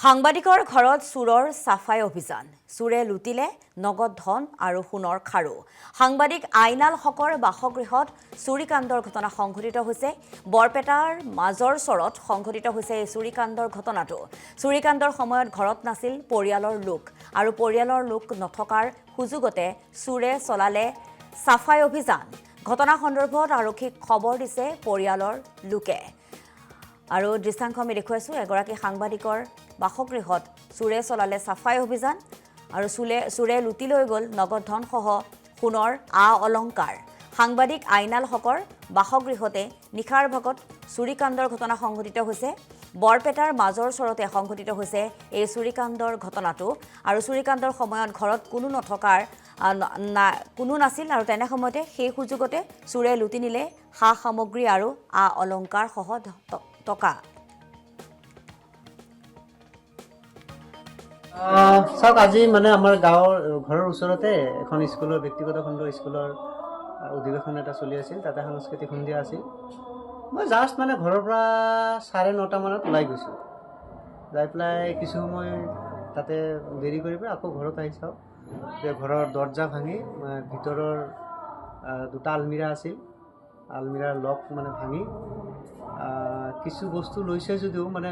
সাংবাদিকৰ ঘৰত চুৰৰ সাফাই অভিযান চুৰে লুটিলে নগদ ধন আৰু সোণৰ খাৰু সাংবাদিক আইনাল হকৰ বাসগৃহত চুৰিকাণ্ডৰ ঘটনা সংঘটিত হৈছে বৰপেটাৰ মাজৰ চৰত সংঘটিত হৈছে এই চুৰিকাণ্ডৰ ঘটনাটো চুৰিকাণ্ডৰ সময়ত ঘৰত নাছিল পৰিয়ালৰ লোক আৰু পৰিয়ালৰ লোক নথকাৰ সুযোগতে চুৰে চলালে সাফাই অভিযান ঘটনা সন্দৰ্ভত আৰক্ষীক খবৰ দিছে পৰিয়ালৰ লোকে আৰু দৃশ্যাংশ আমি দেখুৱাইছো এগৰাকী সাংবাদিকৰ বাসগৃহত চুৰে চলালে সাফাই অভিযান আৰু চুৰে লুটি লৈ গ'ল নগদ ধন সহ সোণৰ অলংকাৰ সাংবাদিক আইনাল হকৰ বাসগৃহতে নিশাৰ ভাগত চুৰিকাণ্ডৰ ঘটনা সংঘটিত হৈছে বৰপেটাৰ মাজৰ চৰতে সংঘটিত হৈছে এই চুৰিকাণ্ডৰ ঘটনাটো আৰু চুৰিকাণ্ডৰ সময়ত ঘৰত কোনো নাছিল আৰু তেনে সময়তে সেই সুযোগতে চুৰে লুটি নিলে সা সামগ্ৰী আৰু অলংকাৰ সহ টকা চাওক আজি মানে আমাৰ গাঁৱৰ ঘৰৰ ওচৰতে এখন স্কুলৰ ব্যক্তিগত খণ্ড স্কুলৰ অধিৱেশন এটা চলি আছিল তাতে সাংস্কৃতিক সন্ধিয়া আছিল মই জাষ্ট মানে ঘৰৰ পৰা 9:30 মানত ওলাই গৈছোঁ যাই পেলাই কিছু সময় তাতে দেৰি কৰি পেলাই আকৌ ঘৰত আহি চাওঁ যে ঘৰৰ দৰ্জা ভাঙি ভিতৰৰ দুটা আলমিৰা আছিল আলমিৰাৰ লক মানে ভাঙি কিছু বস্তু লৈছে যদিও মানে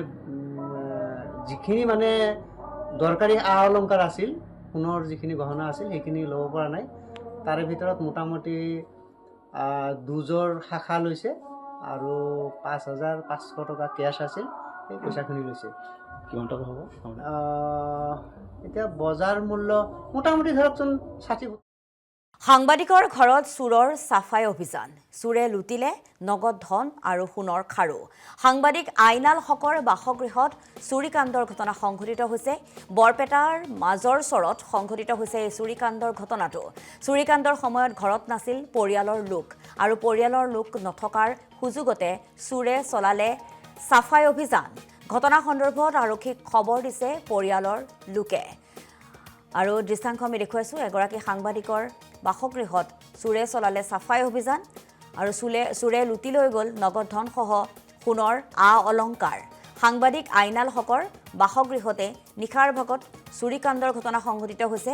যিখিনি মানে দৰকাৰী অলংকাৰ আছিল সোণৰ যিখিনি গহনা আছিল সেইখিনি ল'ব পৰা নাই তাৰে ভিতৰত মোটামুটি দুজোৰ শাখা লৈছে আৰু 5,500 টকা কেছ আছিল এই পইচাখিনি লৈছে কিমান টকা হ'ব এতিয়া বজাৰ মূল্য মোটামুটি ধৰকচোন 60 সাংবাদিকৰ ঘৰত চুৰৰ সাফাই অভিযান চুৰে লুটিলে নগদ ধন আৰু সোণৰ খাৰু সাংবাদিক আইনাল হকৰ বাসগৃহত চুৰিকাণ্ডৰ ঘটনা সংঘটিত হৈছে বৰপেটাৰ মাজৰ চৰত সংঘটিত হৈছে এই চুৰিকাণ্ডৰ ঘটনাটো চুৰিকাণ্ডৰ সময়ত ঘৰত নাছিল পৰিয়ালৰ লোক আৰু পৰিয়ালৰ লোক নথকাৰ সুযোগতে চুৰে চলালে সাফাই অভিযান ঘটনা সন্দৰ্ভত আৰক্ষীক খবৰ দিছে পৰিয়ালৰ লোকে আৰু দৃশ্যাংশ আমি দেখুৱাইছো এগৰাকী সাংবাদিকৰ বাসগৃহত চুৰে চলালে সাফাই অভিযান আৰু চুৰে লুটি লৈ গ'ল নগদ ধন সহ সোণৰ অলংকাৰ সাংবাদিক আইনাল হকৰ বাসগৃহতে নিশাৰ ভাগত চুৰিকাণ্ডৰ ঘটনা সংঘটিত হৈছে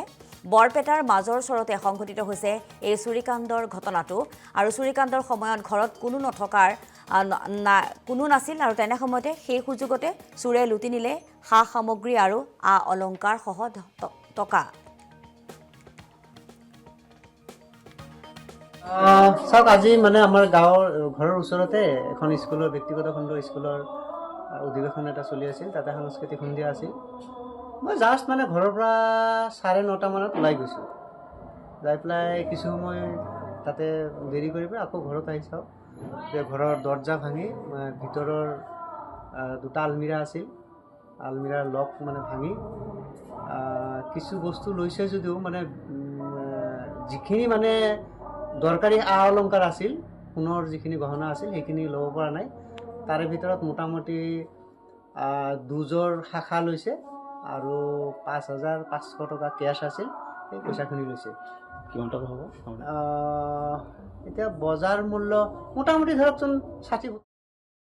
বৰপেটাৰ মাজৰ চৰতে সংঘটিত হৈছে এই চুৰিকাণ্ডৰ ঘটনাটো আৰু চুৰিকাণ্ডৰ সময়ত ঘৰত কোনো নাছিল আৰু তেনে সময়তে সেই সুযোগতে চুৰে লুটি নিলে সা সামগ্ৰী আৰু অলংকাৰ সহ টকা চাওক আজি মানে আমাৰ গাঁৱৰ ঘৰৰ ওচৰতে এখন স্কুলৰ ব্যক্তিগত খণ্ড স্কুলৰ অধিৱেশন এটা চলি আছিল তাতে সাংস্কৃতিক সন্ধিয়া আছিল মই জাষ্ট মানে ঘৰৰ পৰা 9:30 মানত ওলাই গৈছোঁ যাই পেলাই কিছু সময় তাতে দেৰি কৰি পেলাই আকৌ ঘৰত আহি চাওঁ যে ঘৰৰ দৰ্জা ভাঙি ভিতৰৰ দুটা আলমিৰা আছিল আলমিৰাৰ লক মানে ভাঙি কিছু বস্তু লৈছে যদিও মানে যিখিনি মানে দৰকাৰী অলংকাৰ আছিল সোণৰ যিখিনি গহনা আছিল সেইখিনি ল'ব পৰা নাই তাৰে ভিতৰত মোটামুটি দুজোৰ শাখা লৈছে আৰু 5,500 টকা কেছ আছিল সেই পইচাখিনি লৈছে কিমান টকা হ'ব এতিয়া বজাৰ মূল্য মোটামুটি ধৰকচোন 60